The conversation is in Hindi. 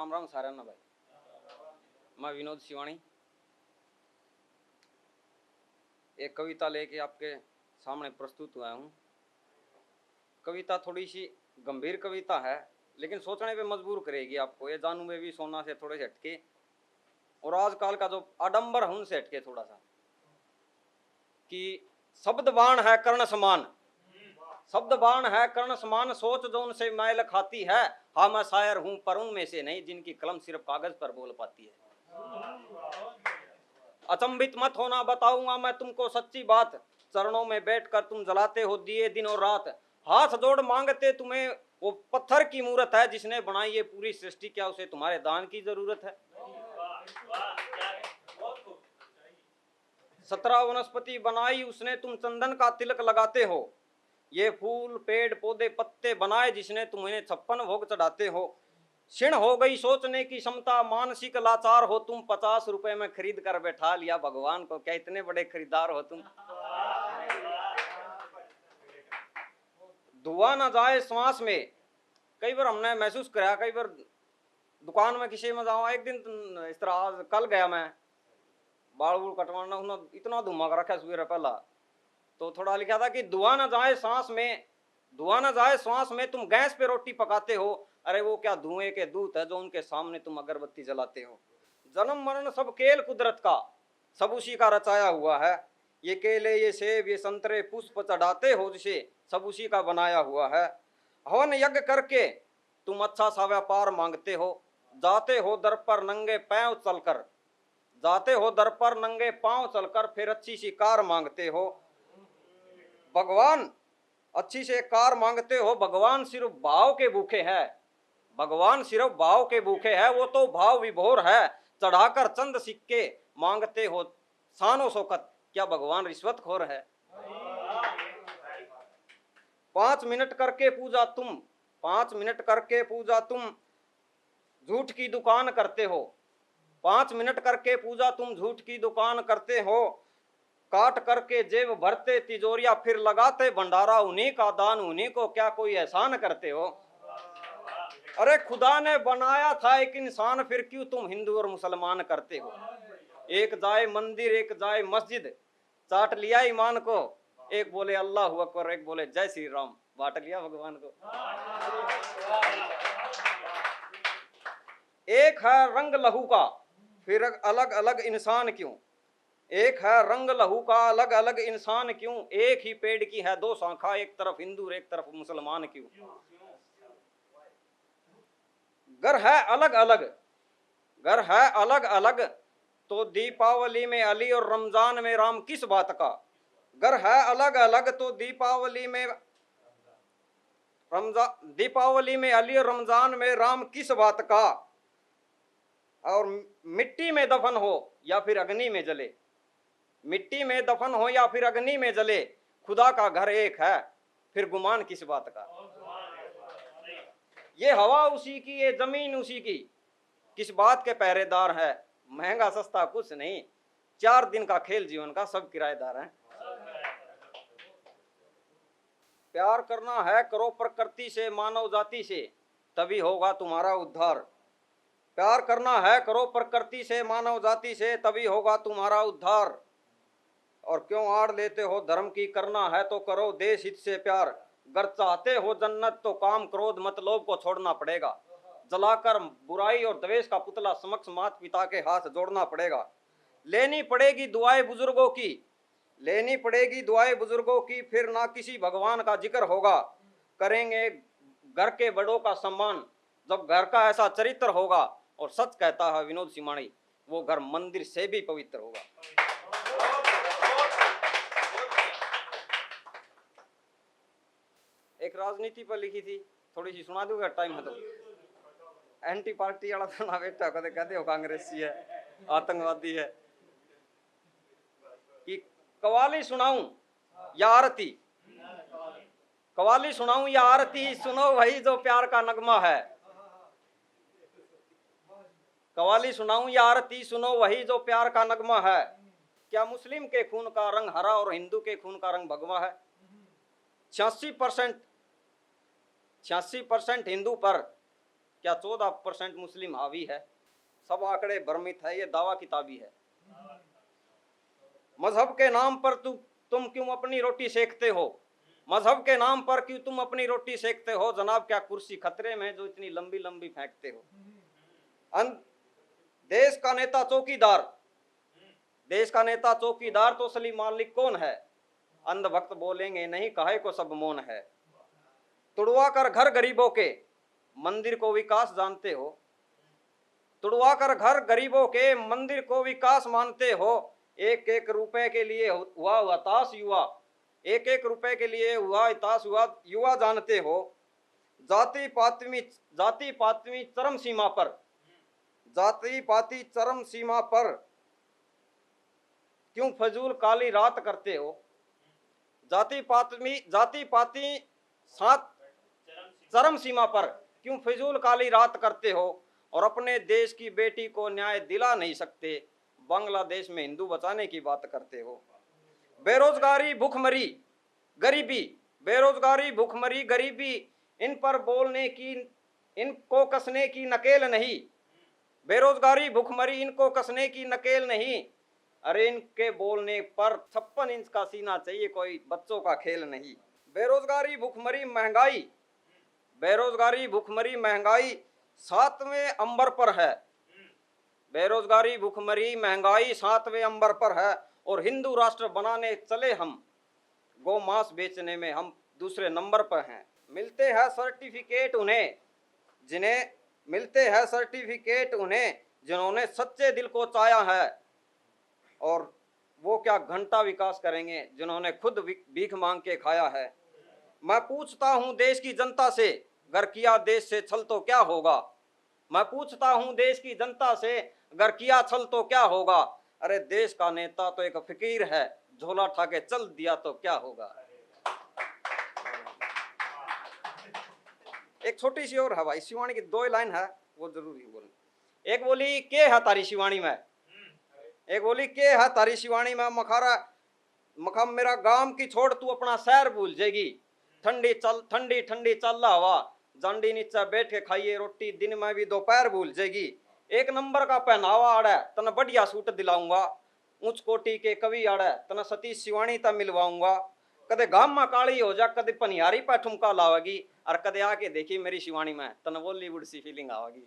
राम राम सारा ना भाई। मैं विनोद शिवानी एक कविता लेके आपके सामने प्रस्तुत हुआ हूँ। कविता थोड़ी सी गंभीर कविता है, लेकिन सोचने पे मजबूर करेगी आपको। ये जानू में भी सोना से थोड़े से हटके और आजकल का जो आडंबर है उनसे हटके थोड़ा सा, कि शब्द बाण है कर्ण समान, शब्द बाण है कर्ण समान, सोच जो उनसे मैल खाती है। हाँ मैं शायर हूं पर उनमें से नहीं जिनकी कलम सिर्फ कागज पर बोल पाती है। अचंभित मत होना, बताऊंगा मैं तुमको सच्ची बात। चरणों में बैठकर तुम जलाते हो दिए दिन और रात। हाथ जोड़ मांगते तुम्हें वो पत्थर की मूरत है जिसने बनाई ये पूरी सृष्टि, क्या उसे तुम्हारे दान की जरूरत है? 17 वनस्पति बनाई उसने, तुम चंदन का तिलक लगाते हो। ये फूल पेड़ पौधे पत्ते बनाए जिसने, तुम इन्हें 56 भोग चढ़ाते हो। क्षीण हो गई सोचने की क्षमता, मानसिक लाचार हो तुम। 50 रुपए में खरीद कर बैठा लिया भगवान को, क्या इतने बड़े खरीदार हो तुम? धुआं ना जाए श्वास में, कई बार हमने महसूस करा। कई बार दुकान में किसी में जाऊँ, एक दिन इस तरह कल गया मैं बाल बूल कटवाना, उन्होंने इतना धुआं रखा सवेरे पहला, तो थोड़ा लिखा था कि धुआं ना जाए सांस में, धुआं ना जाए श्वास में, तुम गैस पे रोटी पकाते हो। अरे वो क्या धुएं के दूत है जो उनके सामने तुम अगरबत्ती जलाते हो। जन्म मरण सब खेल कुदरत का, सब उसी का रचाया हुआ है। ये केले ये सेब ये संतरे पुष्प चढ़ाते हो जिसे, सब उसी का बनाया हुआ है। हवन यज्ञ करके तुम अच्छा सा व्यापार मांगते हो। जाते हो दर पर नंगे पैंव चलकर, जाते हो दर पर नंगे पांव चलकर, फिर अच्छी सी कार मांगते हो। भगवान अच्छी से कार मांगते हो, भगवान सिर्फ भाव के भूखे है, भगवान सिर्फ भाव के भूखे है। वो तो भाव विभोर है, चढ़ाकर चंद सिक्के मांगते हो शानो शौकत, क्या भगवान रिश्वतखोर है? 5 मिनट करके पूजा तुम, 5 मिनट करके पूजा तुम झूठ की दुकान करते हो। 5 मिनट करके पूजा तुम झूठ की दुकान करते हो। काट करके जेब भरते तिजोरिया, फिर लगाते भंडारा उन्हीं का दान उन्हीं को, क्या कोई एहसान करते हो? अरे खुदा ने बनाया था एक इंसान, फिर क्यों तुम हिंदू और मुसलमान करते हो? एक जाए मंदिर एक जाए मस्जिद, चाट लिया ईमान को। एक बोले अल्लाह अकबर एक बोले जय श्री राम, बांट लिया भगवान को। एक है रंग लहू का फिर अलग अलग इंसान क्यों, एक है रंग लहू का अलग अलग इंसान क्यों? एक ही पेड़ की है दो शाखा, एक तरफ हिंदू एक तरफ मुसलमान क्यों? घर है अलग अलग, घर है अलग अलग, तो दीपावली में अली और रमजान में राम किस बात का? घर है अलग अलग तो दीपावली में दीपावली में अली और रमजान में राम किस बात का? और मिट्टी में दफन हो या फिर अग्नि में जले, मिट्टी में दफन हो या फिर अग्नि में जले, खुदा का घर एक है, फिर गुमान किस बात का? ये हवा उसी की ये जमीन उसी की, किस बात के पहरेदार है? महंगा सस्ता कुछ नहीं, 4 दिन का खेल जीवन का सब किराएदार हैं। प्यार करना है करो प्रकृति से मानव जाति से, तभी होगा तुम्हारा उद्धार। प्यार करना है करो प्रकृति से मानव जाति से, तभी होगा तुम्हारा उद्धार। और क्यों आड़ लेते हो धर्म की, करना है तो करो देश हित से प्यार। अगर चाहते हो जन्नत तो काम क्रोध मत लोभ को छोड़ना पड़ेगा। जलाकर बुराई और द्वेष का पुतला समक्ष माता पिता के हाथ जोड़ना पड़ेगा। लेनी पड़ेगी दुआएं बुजुर्गों की, लेनी पड़ेगी दुआएं बुजुर्गों की, फिर ना किसी भगवान का जिक्र होगा। करेंगे घर के बड़ों का सम्मान, जब घर का ऐसा चरित्र होगा। और सच कहता है विनोद सिमाणी, वो घर मंदिर से भी पवित्र होगा। एक राजनीति पर लिखी थी, थोड़ी सी सुना दूंगा, टाइम है तो। एंटी पार्टी वाला तो ना बेटा कदे कहते हो कांग्रेसी है, आतंकवादी है। कि कवाली सुनाऊं या आरती, कवाली सुनाऊं या आरती, सुनो वही जो प्यार का नगमा है। कवाली सुनाऊं या आरती, सुनो वही जो प्यार का नगमा है। क्या मुस्लिम के खून का रंग हरा और हिंदू के खून का रंग भगवा है? 86% हिंदू पर क्या 14% मुस्लिम हावी है? सब आंकड़े भ्रमित है, ये दावा किताबी है। मजहब के नाम पर तुम क्यों अपनी रोटी सेकते हो? मजहब के नाम पर क्यों तुम अपनी रोटी सेकते हो? जनाब क्या कुर्सी खतरे में जो इतनी लंबी लंबी फेंकते हो? देश का नेता चौकीदार, देश का नेता चौकीदार तो असली मालिक कौन है? अंधभक्त बोलेंगे नहीं, काहे को सब मौन है। तुड़वा कर घर गरीबों के, मंदिर को विकास जानते हो? तुड़वा कर घर गरीबों के, मंदिर को विकास मानते हो? एक एक रुपए के लिए हुआ हताश युवा, एक एक रुपए के लिए हुआ हताश हुआ युवा जानते हो? जाति पातमी चरम सीमा पर, जाति पाति चरम सीमा पर क्यों फजूल काली रात करते हो? जाति पाति सात चरम सीमा पर क्यों फजूल काली रात करते हो? और अपने देश की बेटी को न्याय दिला नहीं सकते, बांग्लादेश में हिंदू बचाने की बात करते हो। बेरोजगारी भूखमरी गरीबी, बेरोजगारी भूखमरी गरीबी, इन पर बोलने की, इनको कसने की नकेल नहीं। बेरोजगारी भूखमरी, इनको कसने की नकेल नहीं। अरे इनके बोलने पर 56 इंच का सीना चाहिए, कोई बच्चों का खेल नहीं। बेरोजगारी भूखमरी महंगाई, बेरोजगारी भूखमरी महंगाई 7वें अंबर पर है। बेरोजगारी भूखमरी महंगाई 7वें अंबर पर है। और हिंदू राष्ट्र बनाने चले हम, गौ मांस बेचने में हम दूसरे नंबर पर हैं। मिलते हैं सर्टिफिकेट उन्हें, जिन्हें मिलते हैं सर्टिफिकेट उन्हें जिन्होंने सच्चे दिल को चाया है। और वो क्या घंटा विकास करेंगे जिन्होंने खुद भीख मांग के खाया है। मैं पूछता हूं देश की जनता से, अगर किया देश से छल तो क्या होगा? मैं पूछता हूं देश की जनता से, अगर किया छल तो क्या होगा? अरे देश का नेता तो एक फकीर है, झोला उठा के चल दिया तो क्या होगा? एक छोटी सी और है भाई, शिवानी की 2 लाइन है, वो जरूरी बोलनी। एक बोली के है तारी शिवानी में, एक बोली के है तारी शिवानी में, मखा मेरा गांव की छोड़ तू अपना शहर भूल जाएगी। ठंडी ठंडी चल हवा, जांडी नीचे बैठ के खाइए रोटी, दिन में भी दोपहर भूल जाएगी। एक नंबर का पहनावा आड़ा तना बढ़िया सूट दिलाऊंगा, ऊंच कोटि के कवि आड़ा तना सतीश शिवानी ता मिलवाऊंगा। कदे गाम में काली हो जा, कदे पनियारी पर ठुमका लावेगी, और कदे आके देखी मेरी शिवानी में तना बॉलीवुड सी फीलिंग आवेगी।